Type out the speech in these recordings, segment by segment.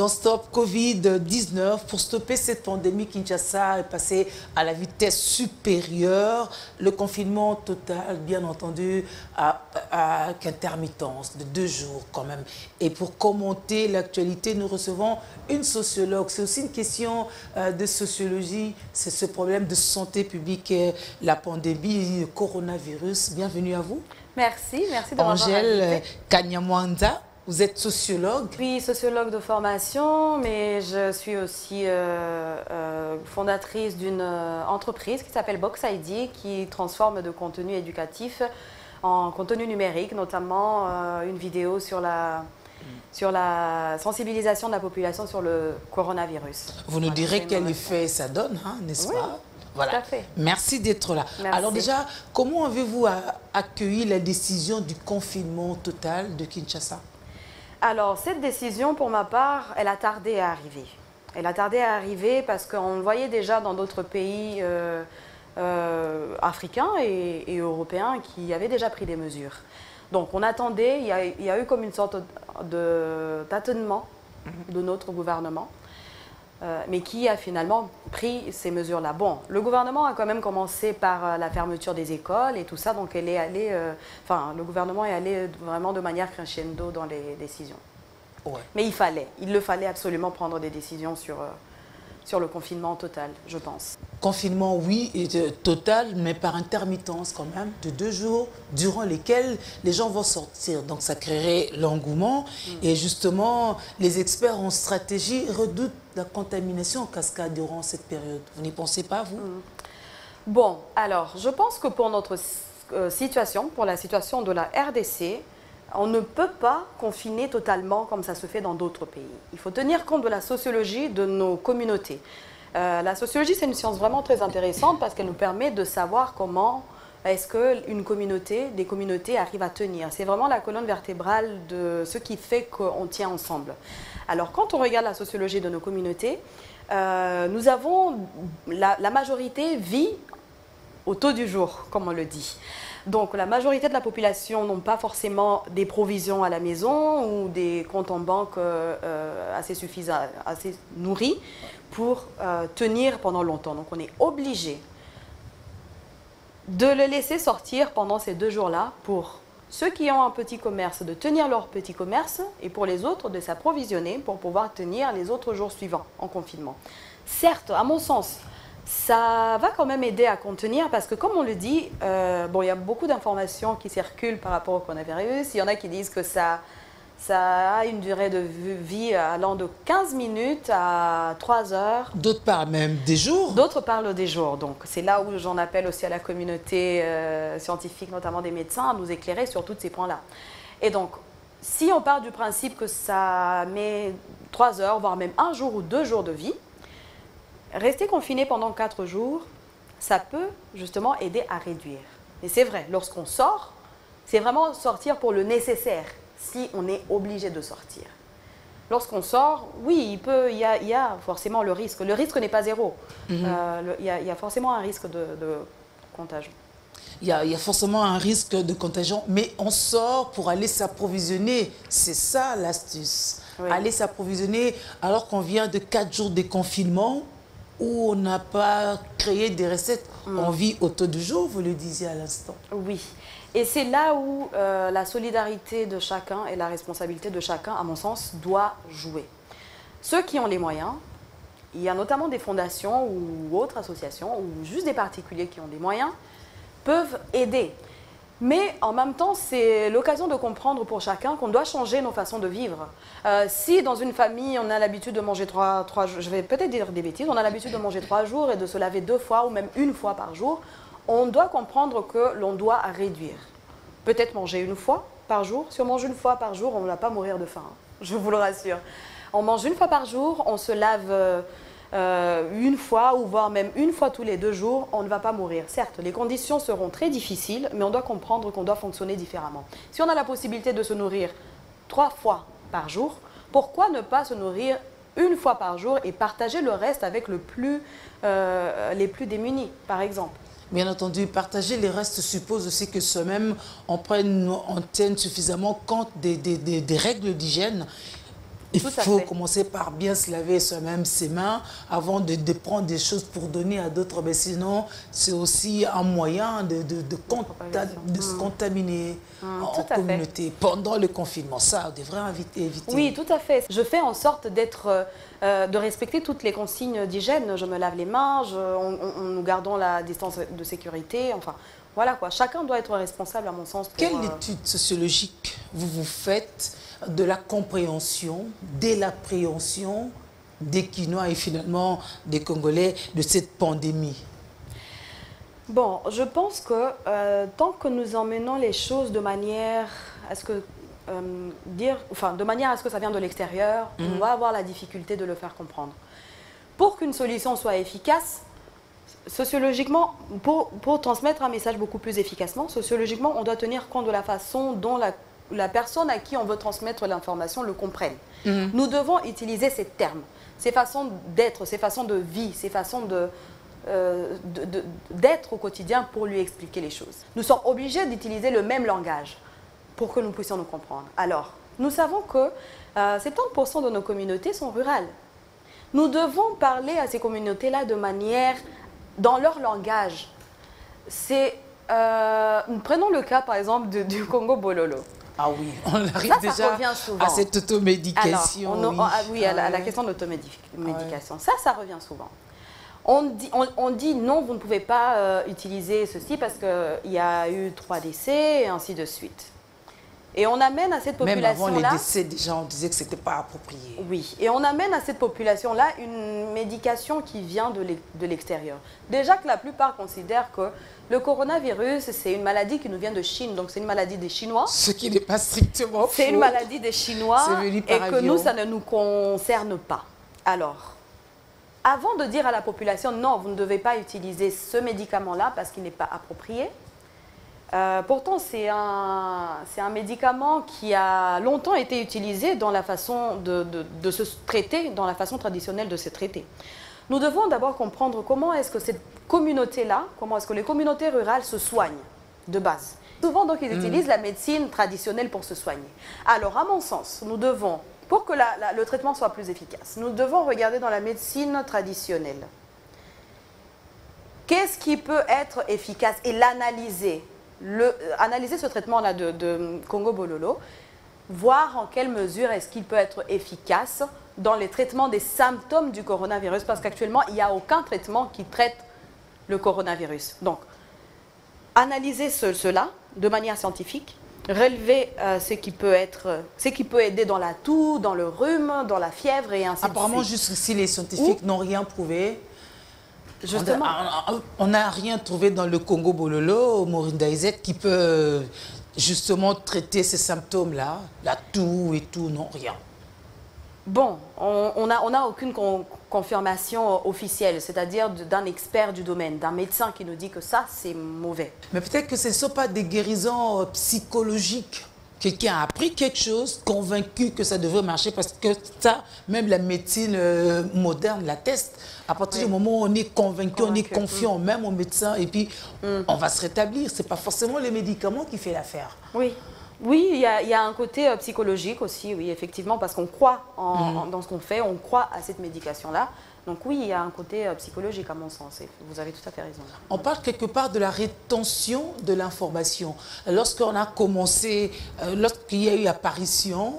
dans Stop Covid-19, pour stopper cette pandémie, Kinshasa est passé à la vitesse supérieure. Le confinement total, bien entendu, avec intermittence de 2 jours quand même. Et pour commenter l'actualité, nous recevons une sociologue. C'est aussi une question de sociologie, c'est ce problème de santé publique et la pandémie, le coronavirus. Bienvenue à vous. Merci de m'avoir invitée. Angèle Kanyamwanda. Vous êtes sociologue? Oui, sociologue de formation, mais je suis aussi fondatrice d'une entreprise qui s'appelle BoxID, qui transforme de contenu éducatif en contenu numérique, notamment une vidéo sur la sensibilisation de la population sur le coronavirus. Vous nous direz quel effet ça donne, hein, n'est-ce pas? Voilà. Tout à fait. Merci d'être là. Merci. Alors déjà, comment avez-vous accueilli la décision du confinement total de Kinshasa? Alors, cette décision, pour ma part, elle a tardé à arriver. Elle a tardé à arriver parce qu'on voyait déjà dans d'autres pays africains et européens qui avaient déjà pris des mesures. Donc, on attendait, il y a eu comme une sorte de tâtonnement de notre gouvernement, mais qui a finalement pris ces mesures-là. Bon, le gouvernement a quand même commencé par la fermeture des écoles et tout ça, donc elle est allée, le gouvernement est allé vraiment de manière crescendo dans les décisions. Ouais. Mais il le fallait absolument prendre des décisions sur le confinement total, je pense. Confinement, oui, total, mais par intermittence quand même, de 2 jours, durant lesquels les gens vont sortir. Donc ça créerait l'engouement. Et justement, les experts en stratégie redoutent la contamination en cascade durant cette période. Vous n'y pensez pas, vous? Bon, alors, je pense que pour notre situation, pour la situation de la RDC, on ne peut pas confiner totalement comme ça se fait dans d'autres pays. Il faut tenir compte de la sociologie de nos communautés. La sociologie, c'est une science vraiment très intéressante parce qu'elle nous permet de savoir comment est-ce que des communautés arrivent à tenir. C'est vraiment la colonne vertébrale de ce qui fait qu'on tient ensemble. Alors, quand on regarde la sociologie de nos communautés, nous avons, la majorité vit au taux du jour, comme on le dit. Donc, la majorité de la population n'ont pas forcément des provisions à la maison ou des comptes en banque assez suffisants, assez nourris pour tenir pendant longtemps. Donc, on est obligé de le laisser sortir pendant ces 2 jours-là pour ceux qui ont un petit commerce de tenir leur petit commerce et pour les autres de s'approvisionner pour pouvoir tenir les autres jours suivants en confinement. Certes, à mon sens, ça va quand même aider à contenir parce que, comme on le dit, bon, il y a beaucoup d'informations qui circulent par rapport au coronavirus. Il y en a qui disent que ça a une durée de vie allant de 15 minutes à 3 heures. D'autres parlent même des jours. D'autres parlent des jours. Donc, c'est là où j'en appelle aussi à la communauté scientifique, notamment des médecins, à nous éclairer sur tous ces points-là. Et donc, si on part du principe que ça met 3 heures, voire même 1 jour ou 2 jours de vie, rester confiné pendant 4 jours, ça peut justement aider à réduire. Et c'est vrai, lorsqu'on sort, c'est vraiment sortir pour le nécessaire, si on est obligé de sortir. Lorsqu'on sort, oui, il y a forcément le risque. Le risque n'est pas zéro. Il y a forcément un risque de contagion. Il y a forcément un risque de contagion, mais on sort pour aller s'approvisionner. C'est ça l'astuce. Oui. Aller s'approvisionner alors qu'on vient de 4 jours de confinement, où on n'a pas créé des recettes. On vit au taux du jour, vous le disiez à l'instant. Oui, et c'est là où la solidarité de chacun et la responsabilité de chacun, à mon sens, doit jouer. Ceux qui ont les moyens, il y a notamment des fondations ou autres associations, ou juste des particuliers qui ont des moyens, peuvent aider. Mais en même temps, c'est l'occasion de comprendre pour chacun qu'on doit changer nos façons de vivre. Si dans une famille, on a l'habitude de manger 3 jours, je vais peut-être dire des bêtises, on a l'habitude de manger 3 jours et de se laver 2 fois ou même 1 fois par jour, on doit comprendre que l'on doit réduire. Peut-être manger 1 fois par jour. Si on mange 1 fois par jour, on ne va pas mourir de faim, hein, je vous le rassure. On mange 1 fois par jour, on se lave 1 fois ou voire même 1 fois tous les 2 jours, on ne va pas mourir. Certes, les conditions seront très difficiles, mais on doit comprendre qu'on doit fonctionner différemment. Si on a la possibilité de se nourrir 3 fois par jour, pourquoi ne pas se nourrir 1 fois par jour et partager le reste avec les plus démunis, par exemple? Bien entendu, partager les restes suppose aussi que soi-même, on tienne suffisamment compte des règles d'hygiène. Il faut commencer par bien se laver soi-même ses mains avant de prendre des choses pour donner à d'autres. Mais sinon, c'est aussi un moyen de se contaminer en communauté pendant le confinement. Ça, on devrait éviter. Oui, tout à fait. Je fais en sorte de respecter toutes les consignes d'hygiène. Je me lave les mains, nous gardons la distance de sécurité. Enfin, voilà quoi. Chacun doit être responsable, à mon sens. Quelle étude sociologique vous faites de la compréhension, de l'appréhension des Quinois et finalement des Congolais de cette pandémie? Bon, je pense que tant que nous emmenons les choses de manière à ce que de manière à ce que ça vient de l'extérieur, on va avoir la difficulté de le faire comprendre. Pour qu'une solution soit efficace, sociologiquement, pour transmettre un message beaucoup plus efficacement, sociologiquement, on doit tenir compte de la façon dont la personne à qui on veut transmettre l'information le comprenne. Nous devons utiliser ces termes, ces façons d'être, ces façons de vie, ces façons d'être au quotidien pour lui expliquer les choses. Nous sommes obligés d'utiliser le même langage pour que nous puissions nous comprendre. Alors, nous savons que 70% de nos communautés sont rurales. Nous devons parler à ces communautés-là de manière, dans leur langage. Prenons le cas, par exemple, du Congo Bololo. Ah oui, on arrive déjà à cette automédication. Alors, à la question de l'automédication. Ça revient souvent. On dit non, vous ne pouvez pas utiliser ceci parce qu'il y a eu 3 décès et ainsi de suite. Et on amène à cette population-là... Même avant les décès, déjà, on disait que ce n'était pas approprié. Oui, et on amène à cette population-là une médication qui vient de l'extérieur. Déjà que la plupart considèrent que le coronavirus, c'est une maladie qui nous vient de Chine, donc c'est une maladie des Chinois. Ce qui n'est pas strictement faux. C'est une maladie des Chinois et que nous, ça ne nous concerne pas. Alors, avant de dire à la population, non, vous ne devez pas utiliser ce médicament-là parce qu'il n'est pas approprié, pourtant, c'est un médicament qui a longtemps été utilisé dans la façon de se traiter, dans la façon traditionnelle de se traiter. Nous devons d'abord comprendre comment est-ce que cette communauté-là, comment est-ce que les communautés rurales se soignent de base. Souvent, donc, ils utilisent la médecine traditionnelle pour se soigner. Alors, à mon sens, nous devons, pour que le traitement soit plus efficace, nous devons regarder dans la médecine traditionnelle. Qu'est-ce qui peut être efficace et l'analyser. Analyser ce traitement-là de Congo Bololo, voir en quelle mesure est-ce qu'il peut être efficace dans les traitements des symptômes du coronavirus, parce qu'actuellement, il n'y a aucun traitement qui traite le coronavirus. Donc, analyser cela de manière scientifique, relever ce qui peut aider dans la toux, dans le rhume, dans la fièvre et ainsi de suite. Apparemment, jusqu'ici, les scientifiques n'ont rien prouvé. Justement. On n'a rien trouvé dans le Congo Bololo, au Morinda Izet, qui peut justement traiter ces symptômes-là, la toux et tout, non, rien. Bon, on n'a aucune confirmation officielle, c'est-à-dire d'un expert du domaine, d'un médecin qui nous dit que ça, c'est mauvais. Mais peut-être que ce ne sont pas des guérisons psychologiques. Quelqu'un a appris quelque chose, convaincu que ça devrait marcher, parce que ça, même la médecine moderne l'atteste. À partir du moment où on est convaincu, on est confiant même au médecin, et puis on va se rétablir. Ce n'est pas forcément les médicaments qui font l'affaire. Oui. Oui, il y a un côté psychologique aussi, oui, effectivement, parce qu'on croit dans ce qu'on fait, on croit à cette médication-là. Donc oui, il y a un côté psychologique à mon sens, et vous avez tout à fait raison. On parle quelque part de la rétention de l'information. Lorsqu'on a commencé, lorsqu'il y a eu apparition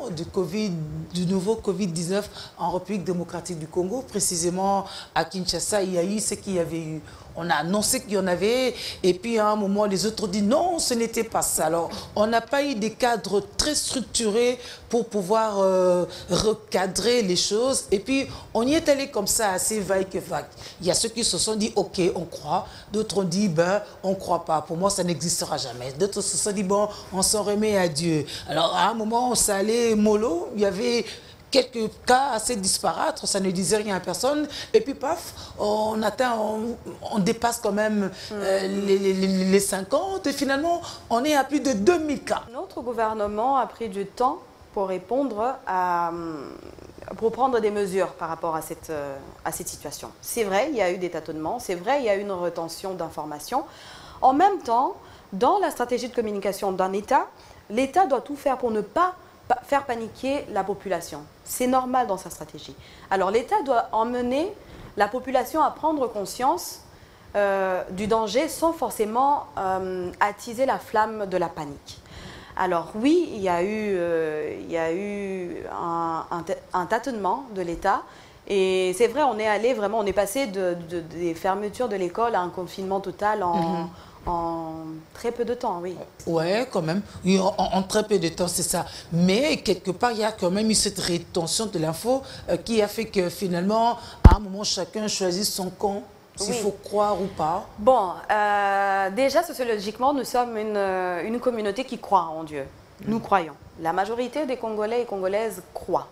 du nouveau Covid-19 en République démocratique du Congo, précisément à Kinshasa, il y a eu ce qu'il y avait eu. On a annoncé qu'il y en avait, et puis à un moment, les autres ont dit non, ce n'était pas ça. Alors, on n'a pas eu des cadres très structurés pour pouvoir recadrer les choses. Et puis, on y est allé comme ça, assez vague que vague. Il y a ceux qui se sont dit, ok, on croit. D'autres ont dit, ben, on ne croit pas. Pour moi, ça n'existera jamais. D'autres se sont dit, bon, on s'en remet à Dieu. Alors, à un moment, ça allait mollo. Il y avait quelques cas assez disparates, ça ne disait rien à personne, et puis paf, on dépasse quand même les 50, et finalement, on est à plus de 2000 cas. Notre gouvernement a pris du temps pour répondre pour prendre des mesures par rapport à cette situation. C'est vrai, il y a eu des tâtonnements, c'est vrai, il y a eu une rétention d'informations. En même temps, dans la stratégie de communication d'un État, l'État doit tout faire pour ne pas faire paniquer la population. C'est normal dans sa stratégie. Alors l'État doit emmener la population à prendre conscience du danger sans forcément attiser la flamme de la panique. Alors oui, il y a eu un tâtonnement de l'État. Et c'est vrai, on est passé des fermetures de l'école à un confinement total en très peu de temps, oui. Ouais, quand même. Oui, en très peu de temps, c'est ça. Mais quelque part, il y a quand même eu cette rétention de l'info qui a fait que finalement, à un moment, chacun choisit son camp, s'il faut croire ou pas. Bon, déjà, sociologiquement, nous sommes une communauté qui croit en Dieu. Nous croyons. La majorité des Congolais et Congolaises croient.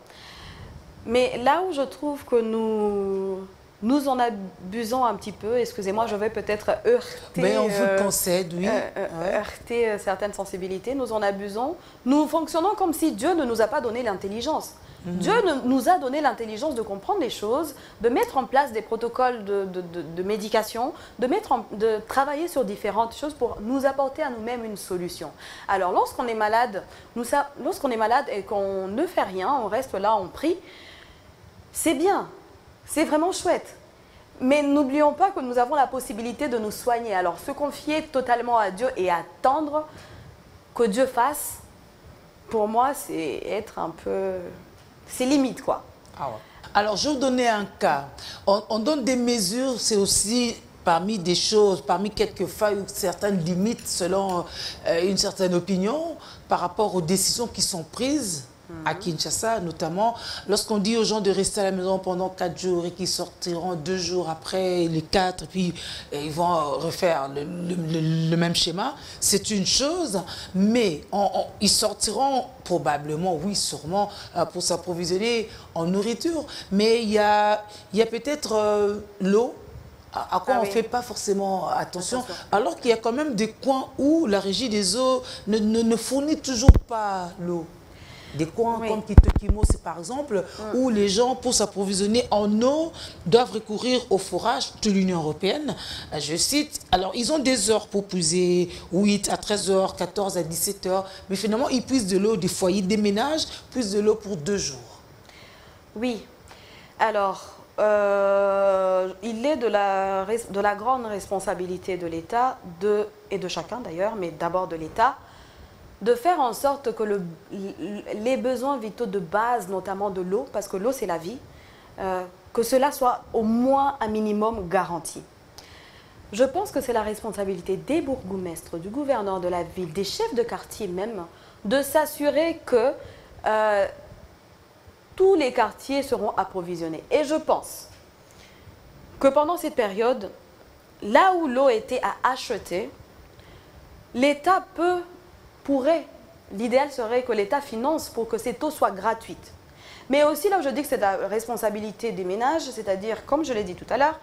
Mais là où je trouve que nous en abusons un petit peu, excusez-moi, je vais peut-être heurter, mais on vous le concède, oui. Heurter certaines sensibilités, nous en abusons. Nous fonctionnons comme si Dieu ne nous a pas donné l'intelligence. Dieu nous a donné l'intelligence de comprendre les choses, de mettre en place des protocoles de médication, de travailler sur différentes choses pour nous apporter à nous-mêmes une solution. Alors lorsqu'on est malade, et qu'on ne fait rien, on reste là, on prie, c'est bien, c'est vraiment chouette. Mais n'oublions pas que nous avons la possibilité de nous soigner. Alors se confier totalement à Dieu et attendre que Dieu fasse, pour moi, c'est être un peu... C'est limite, quoi. Ah ouais. Alors, je vais vous donner un cas. On donne des mesures, c'est aussi parmi des choses, parmi quelques failles ou certaines limites selon une certaine opinion par rapport aux décisions qui sont prises à Kinshasa, notamment lorsqu'on dit aux gens de rester à la maison pendant 4 jours et qu'ils sortiront 2 jours après les 4, et puis ils vont refaire le même schéma, c'est une chose, mais ils sortiront probablement, oui, sûrement, pour s'approvisionner en nourriture, mais il y a peut-être l'eau, à quoi on ne fait pas forcément attention, alors qu'il y a quand même des coins où la régie des eaux ne fournit toujours pas l'eau. Des coins comme Kitokimo, c'est par exemple, où les gens, pour s'approvisionner en eau, doivent recourir au forage de l'Union européenne. Je cite, alors ils ont des heures pour puiser, 8 à 13 heures, 14 à 17 heures, mais finalement, ils puisent de l'eau des foyers, des ménages, puisent de l'eau pour 2 jours. Oui. Alors, il est de la grande responsabilité de l'État, et de chacun d'ailleurs, mais d'abord de l'État, de faire en sorte que les besoins vitaux de base, notamment de l'eau, parce que l'eau c'est la vie, que cela soit au moins un minimum garanti. Je pense que c'est la responsabilité des bourgmestres, du gouverneur de la ville, des chefs de quartier même, de s'assurer que tous les quartiers seront approvisionnés. Et je pense que pendant cette période, là où l'eau était à acheter, l'État pourrait, l'idéal serait que l'État finance pour que cette eau soit gratuite. Mais aussi là où je dis que c'est la responsabilité des ménages, c'est-à-dire, comme je l'ai dit tout à l'heure,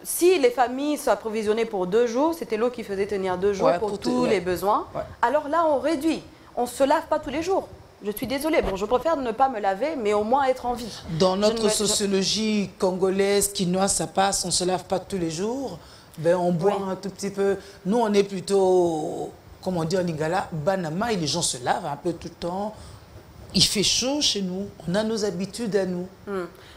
si les familles s'approvisionnaient pour 2 jours, c'était l'eau qui faisait tenir 2 jours pour tous les besoins, alors là on réduit. On ne se lave pas tous les jours. Je suis désolée, bon, je préfère ne pas me laver, mais au moins être en vie. Dans notre sociologie congolaise, quinoise, ça passe, on ne se lave pas tous les jours, ben on boit un tout petit peu. Nous, on est plutôt... Comme on dit en Lingala, banama, et les gens se lavent un peu tout le temps. Il fait chaud chez nous, on a nos habitudes à nous.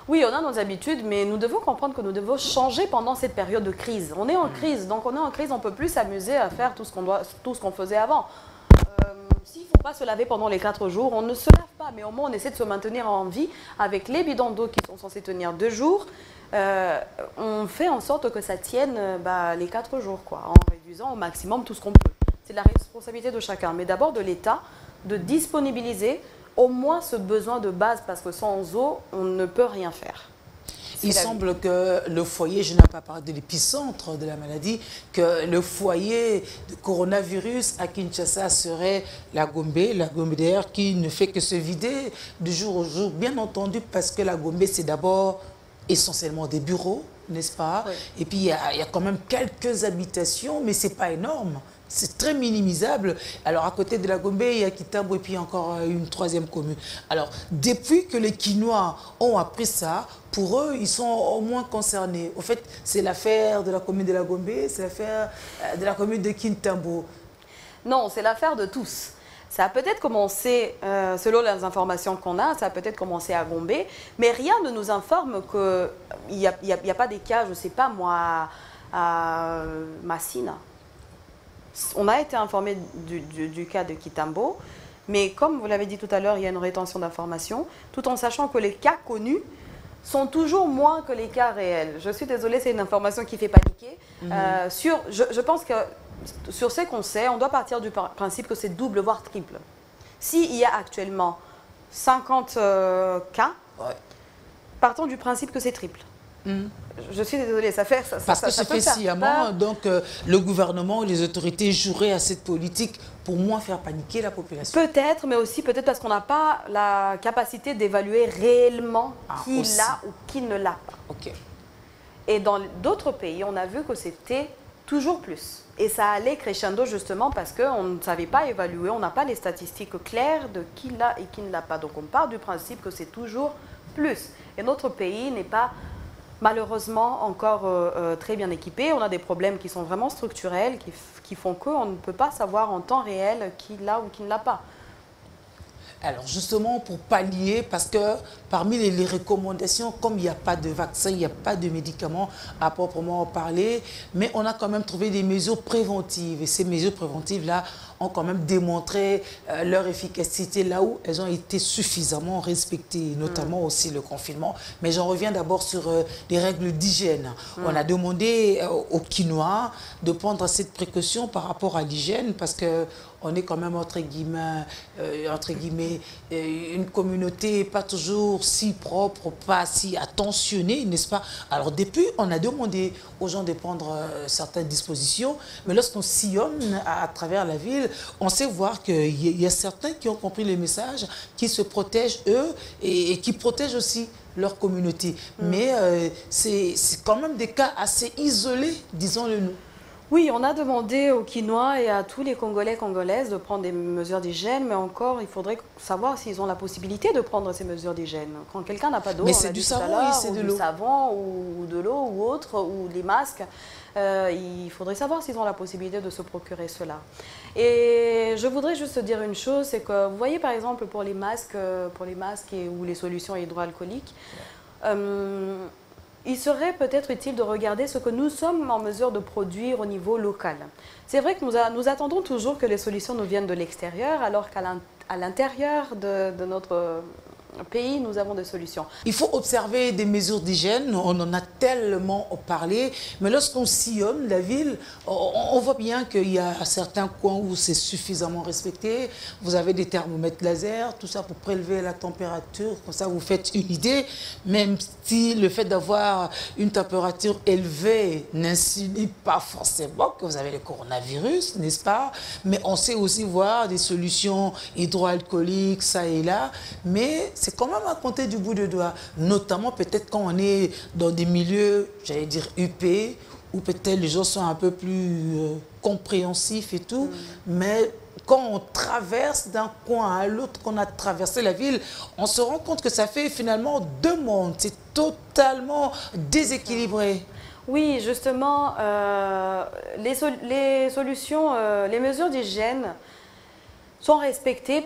Oui, on a nos habitudes, mais nous devons comprendre que nous devons changer pendant cette période de crise. On est en crise, donc on est en crise, on ne peut plus s'amuser à faire tout ce qu'on faisait avant. S'il ne faut pas se laver pendant les 4 jours, on ne se lave pas, mais au moins on essaie de se maintenir en vie avec les bidons d'eau qui sont censés tenir 2 jours. On fait en sorte que ça tienne les 4 jours, quoi, en réduisant au maximum tout ce qu'on peut. C'est la responsabilité de chacun, mais d'abord de l'État, de disponibiliser au moins ce besoin de base, parce que sans eau, on ne peut rien faire. Il semble que le foyer, je n'ai pas parlé de l'épicentre de la maladie, que le foyer de coronavirus à Kinshasa serait la Gombe d'ailleurs, qui ne fait que se vider de jour au jour, bien entendu, parce que la Gombe, c'est d'abord essentiellement des bureaux, n'est-ce pas? Et puis, il y a quand même quelques habitations, mais ce n'est pas énorme. C'est très minimisable. Alors, à côté de la Gombe, il y a Kitambo et puis encore une 3e commune. Alors, depuis que les Quinois ont appris ça, pour eux, ils sont au moins concernés. Au fait, c'est l'affaire de la commune de la Gombe, c'est l'affaire de la commune de Kintambo. Non, c'est l'affaire de tous. Ça a peut-être commencé, selon les informations qu'on a, ça a peut-être commencé à Gombe, mais rien ne nous informe qu'il n'y a pas des cas, je ne sais pas moi, à Massina. On a été informé du cas de Kitambo, mais comme vous l'avez dit tout à l'heure, il y a une rétention d'informations, tout en sachant que les cas connus sont toujours moins que les cas réels. Je suis désolée, c'est une information qui fait paniquer. Je pense que sur ce qu'on sait, on doit partir du principe que c'est double, voire triple. S'il y a actuellement 50 cas, partons du principe que c'est triple. Je suis désolée, ça fait... Parce que ça fait sciemment, donc le gouvernement ou les autorités joueraient à cette politique pour moins faire paniquer la population. Peut-être, mais aussi peut-être parce qu'on n'a pas la capacité d'évaluer réellement qui l'a ou qui ne l'a pas. Ok. Et dans d'autres pays, on a vu que c'était toujours plus. Et ça allait crescendo justement parce qu'on ne savait pas évaluer, on n'a pas les statistiques claires de qui l'a et qui ne l'a pas. Donc on part du principe que c'est toujours plus. Et notre pays n'est pas malheureusement encore très bien équipé. On a des problèmes qui sont vraiment structurels, qui font qu'on ne peut pas savoir en temps réel qui l'a ou qui ne l'a pas. Alors justement, pour pallier, parce que parmi les recommandations, comme il n'y a pas de vaccin, il n'y a pas de médicaments à proprement parler, mais on a quand même trouvé des mesures préventives. Et ces mesures préventives-là ont quand même démontré leur efficacité là où elles ont été suffisamment respectées, notamment aussi le confinement. Mais j'en reviens d'abord sur les règles d'hygiène. On a demandé aux Kinois de prendre cette précaution par rapport à l'hygiène parce que on est quand même, entre guillemets, une communauté pas toujours si propre, pas si attentionnée, n'est-ce pas? Alors depuis, on a demandé aux gens de prendre certaines dispositions, mais lorsqu'on sillonne à travers la ville, on sait voir qu'il y a certains qui ont compris le message, qui se protègent eux et qui protègent aussi leur communauté. Mais c'est quand même des cas assez isolés, disons-le nous. Oui, on a demandé aux Kinois et à tous les Congolais et Congolaises de prendre des mesures d'hygiène, mais encore, il faudrait savoir s'ils ont la possibilité de prendre ces mesures d'hygiène. Quand quelqu'un n'a pas d'eau, c'est du savon, c'est de l'eau. Du savon ou de l'eau ou autre, ou les masques, il faudrait savoir s'ils ont la possibilité de se procurer cela. Et je voudrais juste dire une chose, c'est que vous voyez par exemple pour les masques ou les solutions hydroalcooliques, il serait peut-être utile de regarder ce que nous sommes en mesure de produire au niveau local. C'est vrai que nous attendons toujours que les solutions nous viennent de l'extérieur, alors qu'à l'intérieur de notre pays, nous avons des solutions. Il faut observer des mesures d'hygiène, on en a tellement parlé, mais lorsqu'on sillonne la ville, on voit bien qu'il y a certains coins où c'est suffisamment respecté. Vous avez des thermomètres laser, tout ça pour prélever la température, comme ça vous faites une idée, même si le fait d'avoir une température élevée n'insinue pas forcément que vous avez le coronavirus, n'est-ce pas? Mais on sait aussi voir des solutions hydroalcooliques, ça et là, mais c'est quand même à compter du bout de doigt, notamment peut-être quand on est dans des milieux, j'allais dire huppés, où peut-être les gens sont un peu plus compréhensifs et tout, mais quand on traverse d'un coin à l'autre, qu'on a traversé la ville, on se rend compte que ça fait finalement deux mondes, c'est totalement déséquilibré. Oui, justement, les solutions, les mesures d'hygiène sont respectées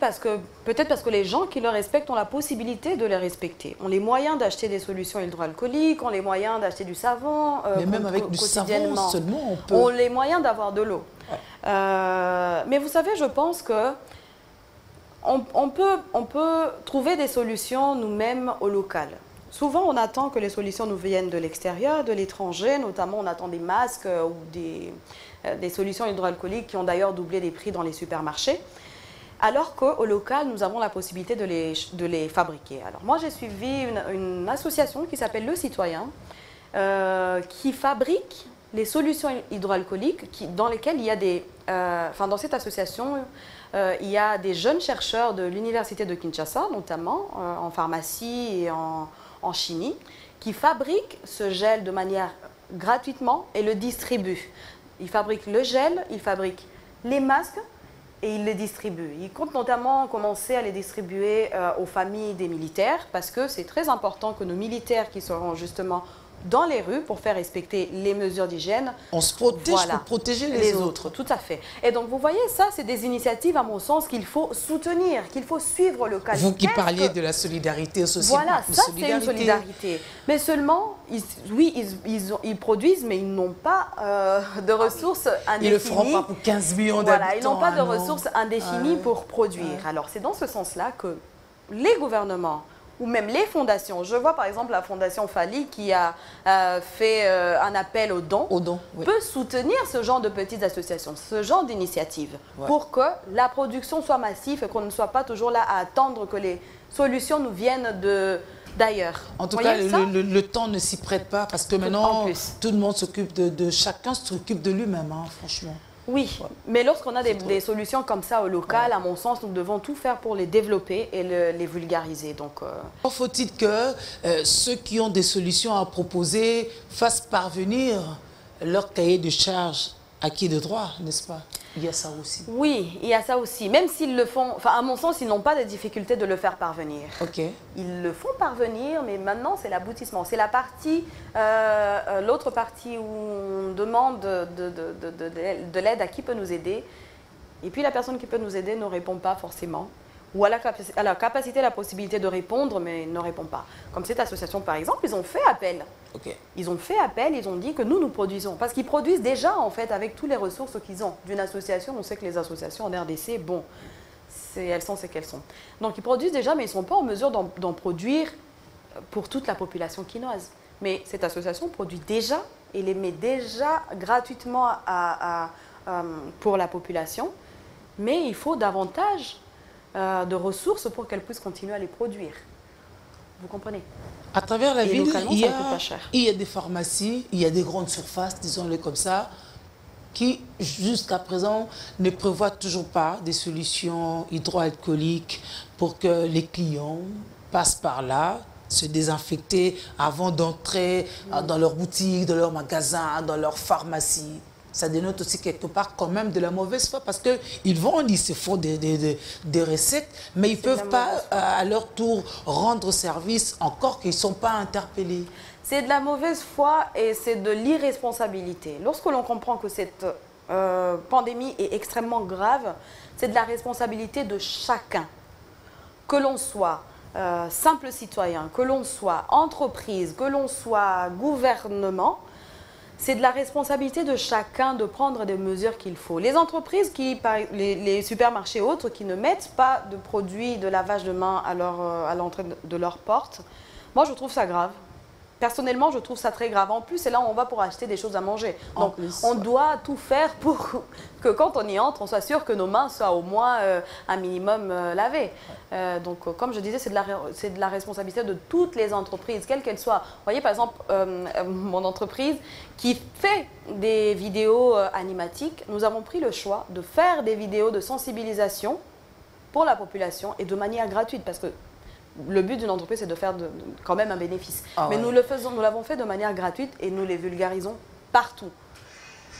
peut-être parce que les gens qui le respectent ont la possibilité de les respecter. Ont les moyens d'acheter des solutions hydroalcooliques, ont les moyens d'acheter du savon. Mais même avec du savon seulement, on peut... Ont les moyens d'avoir de l'eau. Ouais. Mais vous savez, je pense que on peut trouver des solutions nous-mêmes au local. Souvent, on attend que les solutions nous viennent de l'extérieur, de l'étranger, notamment on attend des masques ou des solutions hydroalcooliques qui ont d'ailleurs doublé les prix dans les supermarchés. Alors qu'au local, nous avons la possibilité de les fabriquer. Alors moi, j'ai suivi une association qui s'appelle Le Citoyen, qui fabrique les solutions hydroalcooliques, dans lesquelles il y a dans cette association, il y a des jeunes chercheurs de l'université de Kinshasa, notamment en pharmacie et en chimie, qui fabriquent ce gel de manière gratuitement et le distribuent. Ils fabriquent le gel, ils fabriquent les masques, et ils les distribuent. Ils comptent notamment commencer à les distribuer aux familles des militaires parce que c'est très important que nos militaires qui seront justement dans les rues pour faire respecter les mesures d'hygiène. On se protège Voilà. pour protéger les autres. Tout à fait. Et donc, vous voyez, ça, c'est des initiatives, à mon sens, qu'il faut soutenir, qu'il faut suivre localement. Vous qui parliez de la solidarité sociale. Voilà, ça, c'est une solidarité. Mais seulement, ils produisent, mais ils n'ont pas de ressources indéfinies. Ils ne le feront pas pour 15 millions d'habitants. Voilà, ils n'ont pas de ressources indéfinies pour produire. Alors, c'est dans ce sens-là que les gouvernements ou même les fondations, je vois par exemple la fondation Fali qui a fait un appel aux dons, oui. peut soutenir ce genre de petites associations, ce genre d'initiatives, pour que la production soit massive et qu'on ne soit pas toujours là à attendre que les solutions nous viennent d'ailleurs. En tout cas, le temps ne s'y prête pas parce que maintenant, tout le monde s'occupe chacun s'occupe de lui-même, hein, franchement. Oui, mais lorsqu'on a des solutions comme ça au local, à mon sens, nous devons tout faire pour les développer et les vulgariser. Donc, faut-il que ceux qui ont des solutions à proposer fassent parvenir leur cahier de charges à qui de droit, n'est-ce pas? Il y a ça aussi. Oui, il y a ça aussi. Même s'ils le font, enfin, à mon sens, ils n'ont pas de difficulté de le faire parvenir. Ok. Ils le font parvenir, mais maintenant, c'est l'aboutissement. C'est la partie, l'autre partie où on demande de l'aide à qui peut nous aider. Et puis, la personne qui peut nous aider ne répond pas forcément. Ou à la capacité, la possibilité de répondre, mais ne répond pas. Comme cette association, par exemple, ils ont fait appel. Okay. Ils ont fait appel, ils ont dit que nous produisons. Parce qu'ils produisent déjà, en fait, avec toutes les ressources qu'ils ont. D'une association, on sait que les associations en RDC, bon, elles sont ce qu'elles sont. Donc, ils produisent déjà, mais ils ne sont pas en mesure d'en produire pour toute la population quinoise. Mais cette association produit déjà et les met déjà gratuitement pour la population. Mais il faut davantage de ressources pour qu'elles puissent continuer à les produire. Vous comprenez? À travers la ville, il y a des pharmacies, il y a des grandes surfaces, disons-le comme ça, qui, jusqu'à présent, ne prévoient toujours pas des solutions hydroalcooliques pour que les clients passent par là, se désinfecter avant d'entrer dans leur boutique, dans leur magasin, dans leur pharmacie. Ça dénote aussi quelque part quand même de la mauvaise foi parce qu'ils vendent, ils se font des recettes, mais ils ne peuvent pas à leur tour rendre service encore qu'ils ne sont pas interpellés. C'est de la mauvaise foi et c'est de l'irresponsabilité. Lorsque l'on comprend que cette pandémie est extrêmement grave, c'est de la responsabilité de chacun. Que l'on soit simple citoyen, que l'on soit entreprise, que l'on soit gouvernement, c'est de la responsabilité de chacun de prendre des mesures qu'il faut. Les entreprises, les supermarchés et autres, qui ne mettent pas de produits de lavage de mains à l'entrée de leur porte, moi je trouve ça grave. Personnellement, je trouve ça très grave. En plus, c'est là où on va pour acheter des choses à manger. Donc, on doit tout faire pour que quand on y entre, on soit sûr que nos mains soient au moins un minimum lavées. Donc, comme je disais, c'est de la responsabilité de toutes les entreprises, quelles qu'elles soient. Vous voyez, par exemple, mon entreprise qui fait des vidéos animatiques, nous avons pris le choix de faire des vidéos de sensibilisation pour la population et de manière gratuite parce que le but d'une entreprise, c'est de faire quand même un bénéfice. Mais nous l'avons fait de manière gratuite et nous les vulgarisons partout.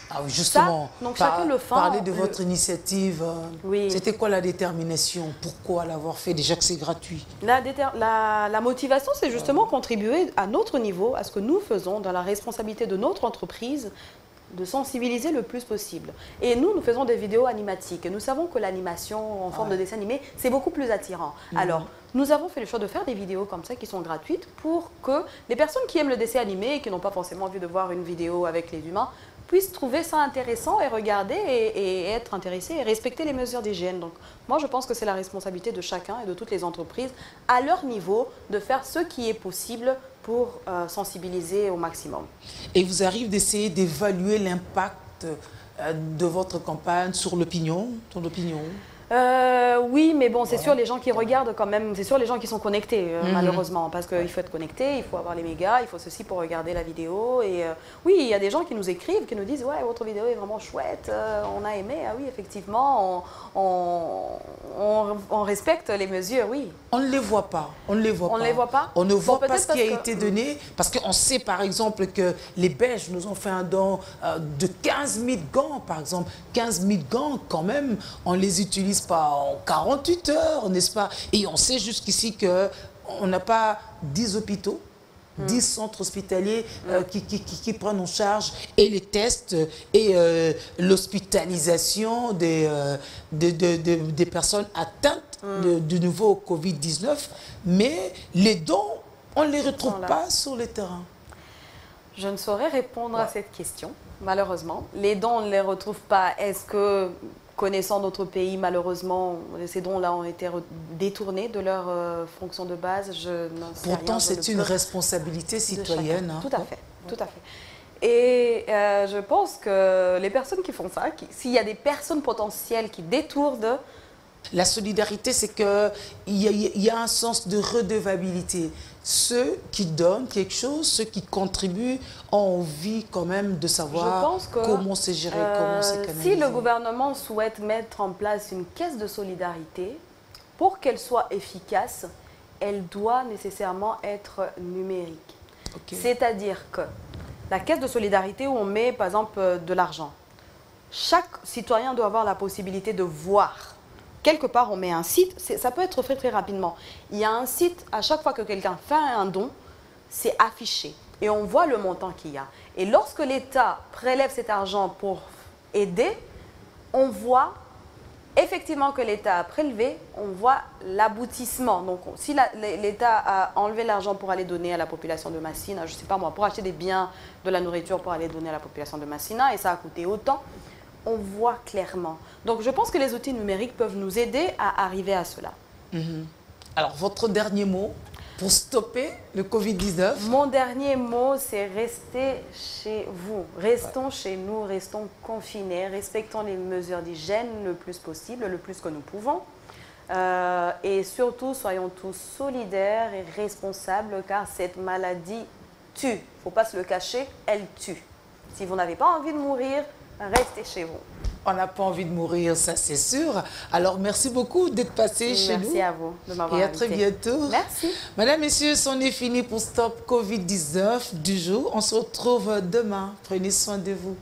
Ah oui, justement, ça, donc chacun le fait. Parler de votre initiative, oui. C'était quoi la détermination? Pourquoi l'avoir fait déjà que c'est gratuit? La motivation, c'est justement contribuer à notre niveau, à ce que nous faisons dans la responsabilité de notre entreprise, de sensibiliser le plus possible. Et nous faisons des vidéos animatiques. Et nous savons que l'animation en forme de dessin animé, c'est beaucoup plus attirant. Alors, nous avons fait le choix de faire des vidéos comme ça qui sont gratuites pour que les personnes qui aiment le dessin animé et qui n'ont pas forcément envie de voir une vidéo avec les humains puissent trouver ça intéressant et regarder et être intéressés et respecter les mesures d'hygiène. Donc, moi, je pense que c'est la responsabilité de chacun et de toutes les entreprises à leur niveau de faire ce qui est possible pour sensibiliser au maximum. Et vous arrivez d'essayer d'évaluer l'impact de votre campagne sur l'opinion, ton opinion? Oui, mais bon, c'est sûr, les gens qui regardent quand même, c'est sûr, les gens qui sont connectés, malheureusement, parce qu'il faut être connecté, il faut avoir les mégas, il faut ceci pour regarder la vidéo. Et oui, il y a des gens qui nous écrivent, qui nous disent « Ouais, votre vidéo est vraiment chouette, on a aimé. » Ah oui, effectivement, on respecte les mesures, oui. On ne les voit pas. On ne les voit pas. On ne les voit pas. On ne voit pas ce qui a été donné, parce qu'on sait, par exemple, que les Belges nous ont fait un don de 15 000 gants, par exemple. 15 000 gants, quand même, on les utilise pas en 48 heures, n'est-ce pas? Et on sait jusqu'ici qu'on n'a pas 10 hôpitaux 10 centres hospitaliers qui prennent en charge et les tests et l'hospitalisation des personnes atteintes du nouveau Covid-19. Mais les dons, on ne les retrouve pas sur le terrain. Je ne saurais répondre à cette question, malheureusement. Les dons, on ne les retrouve pas. Est-ce que, connaissant notre pays, malheureusement, ces dons-là ont été détournés de leur fonction de base? Je n'en sais rien. Pourtant, c'est une responsabilité citoyenne. Tout à fait, tout à fait. Et je pense que les personnes qui font ça, s'il y a des personnes potentielles qui détournent... La solidarité, c'est qu'il y a un sens de redevabilité. Ceux qui donnent quelque chose, ceux qui contribuent, ont envie quand même de savoir comment c'est géré, comment c'est canalisé. Si le gouvernement souhaite mettre en place une caisse de solidarité, pour qu'elle soit efficace, elle doit nécessairement être numérique. C'est-à-dire que la caisse de solidarité où on met, par exemple, de l'argent, chaque citoyen doit avoir la possibilité de voir. Quelque part, on met un site, ça peut être fait très rapidement. Il y a un site, à chaque fois que quelqu'un fait un don, c'est affiché. Et on voit le montant qu'il y a. Et lorsque l'État prélève cet argent pour aider, on voit effectivement que l'État a prélevé, on voit l'aboutissement. Donc, si l'État a enlevé l'argent pour aller donner à la population de Massina, je ne sais pas moi, pour acheter des biens, de la nourriture pour aller donner à la population de Massina, et ça a coûté autant, on voit clairement. Donc, je pense que les outils numériques peuvent nous aider à arriver à cela. Alors, votre dernier mot pour stopper le Covid-19? Mon dernier mot, c'est rester chez vous. Restons chez nous, restons confinés, respectons les mesures d'hygiène le plus possible, le plus que nous pouvons. Et surtout, soyons tous solidaires et responsables, car cette maladie tue. Il ne faut pas se le cacher, elle tue. Si vous n'avez pas envie de mourir, restez chez vous. On n'a pas envie de mourir, ça c'est sûr. Alors merci beaucoup d'être passé chez nous. Merci à vous de m'avoir invité. Et à très bientôt. Merci. Mesdames, Messieurs, c'en est fini pour Stop Covid-19 du jour. On se retrouve demain. Prenez soin de vous.